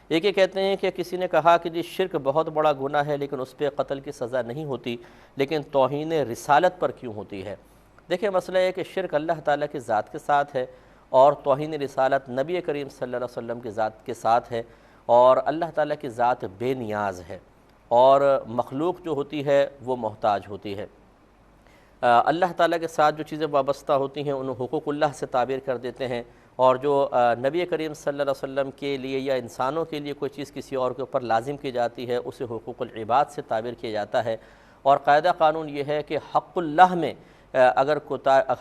ایک یہ کہتے ہیں کہ کسی نے کہا کہ جی شرک بہت بڑا گناہ ہے لیکن اس پہ قتل کی سزا نہیں ہوتی، لیکن توہین رسالت پر کیوں ہوتی ہے؟ دیکھیں مسئلہ ہے کہ شرک اللہ تعالیٰ کی ذات کے ساتھ ہے، اور توہین رسالت نبی کریم صلی اللہ علیہ وسلم کی ذات کے ساتھ ہے، اور اللہ تعالیٰ کی ذات بے نیاز ہے، اور مخلوق جو ہوتی ہے وہ محتاج ہوتی ہے۔ اللہ تعالیٰ کے ساتھ جو چیزیں وابستہ ہوتی ہیں انہیں حقوق اللہ سے تعبیر کر دیتے ہیں، اور جو نبی کریم صلی اللہ علیہ وسلم کے لیے یا انسانوں کے لیے کوئی چیز کسی اور کے اوپر لازم کی جاتی ہے اسے حقوق العباد سے تعبیر کیا جاتا ہے۔ اور قاعدہ قانون یہ ہے کہ حق اللہ میں اگر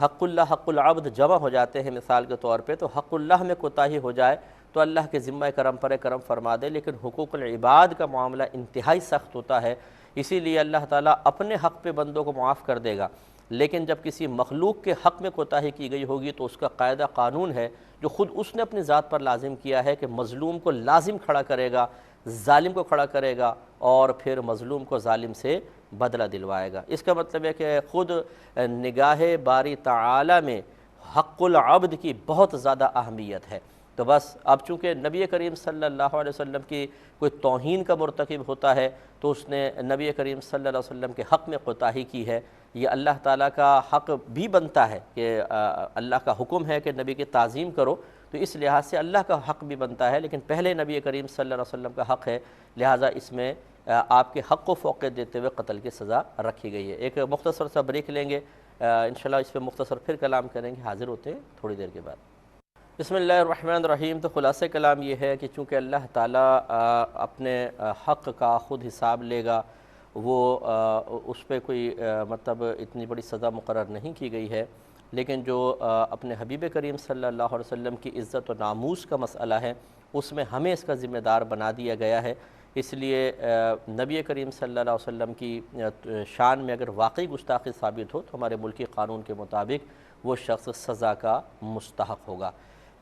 حق اللہ حق العبد جمع ہو جاتے ہیں مثال کے طور پہ، تو حق اللہ میں کوتاہی ہو جائے تو اللہ کے ذمہ کرم پر کرم فرما دے، لیکن حقوق العباد کا معاملہ انتہائی سخت ہوتا ہے، اسی لیے اللہ تعالیٰ اپنے حق پہ بندوں کو معاف کر دے گا، لیکن جب کسی مخلوق کے حق میں کوتاہی کی گئی ہوگی تو اس کا قاعدہ قانون ہے جو خود اس نے اپنی ذات پر لازم کیا ہے کہ مظلوم کو لازم کھڑا کرے گا، ظالم کو کھڑا کرے گا، اور پھر مظلوم کو ظالم سے بدلہ دلوائے گا۔ اس کا مطلب ہے کہ خود نگاہ باری تعالی میں حق العبد کی بہت زیادہ اہمیت ہے۔ تو بس اب چونکہ نبی کریم صلی اللہ علیہ وسلم کی کوئی توہین کا مرتکب ہوتا ہے تو اس نے نبی کریم صلی اللہ علیہ وسلم کے حق میں کوتاہی کی ہے، یہ اللہ تعالیٰ کا حق بھی بنتا ہے کہ اللہ کا حکم ہے کہ نبی کی تعظیم کرو، تو اس لحاظ سے اللہ کا حق بھی بنتا ہے، لیکن پہلے نبی کریم صلی اللہ علیہ وسلم کا حق ہے، لہٰذا اس میں آپ کے حق کو فوقیت دیتے ہوئے قتل کی سزا رکھی گئی ہے۔ ایک مختصر سا بریک لیں گے، انشاءاللہ اس پہ مختصر پھر کلام کریں گے، حاضر ہوتے ہیں تھوڑی دیر کے بعد۔ بسم اللہ الرحمن الرحیم۔ تو خلاصہ کلام یہ ہے کہ چونکہ اللہ تعالیٰ اپنے حق کا خود حساب لے گا، وہ اس پہ کوئی مطلب اتنی بڑی سزا مقرر نہیں کی گئی ہے، لیکن جو اپنے حبیب کریم صلی اللہ علیہ وسلم کی عزت و ناموس کا مسئلہ ہے اس میں ہمیں اس کا ذمہ دار بنا دیا گیا ہے، اس لیے نبی کریم صلی اللہ علیہ وسلم کی شان میں اگر واقعی گستاخی ثابت ہو تو ہمارے ملکی قانون کے مطابق وہ شخص سزا کا مستحق ہوگا۔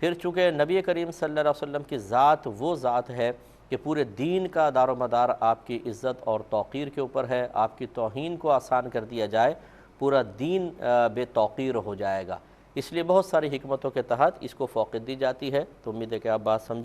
پھر چونکہ نبی کریم صلی اللہ علیہ وسلم کی ذات وہ ذات ہے کہ پورے دین کا دار و مدار آپ کی عزت اور توقیر کے اوپر ہے، آپ کی توہین کو آسان کر دیا جائے پورا دین بے توقیر ہو جائے گا، اس لیے بہت ساری حکمتوں کے تحت اس کو فوقیت دی جاتی ہے۔ تو امید ہے کہ آپ بات سمجھیں۔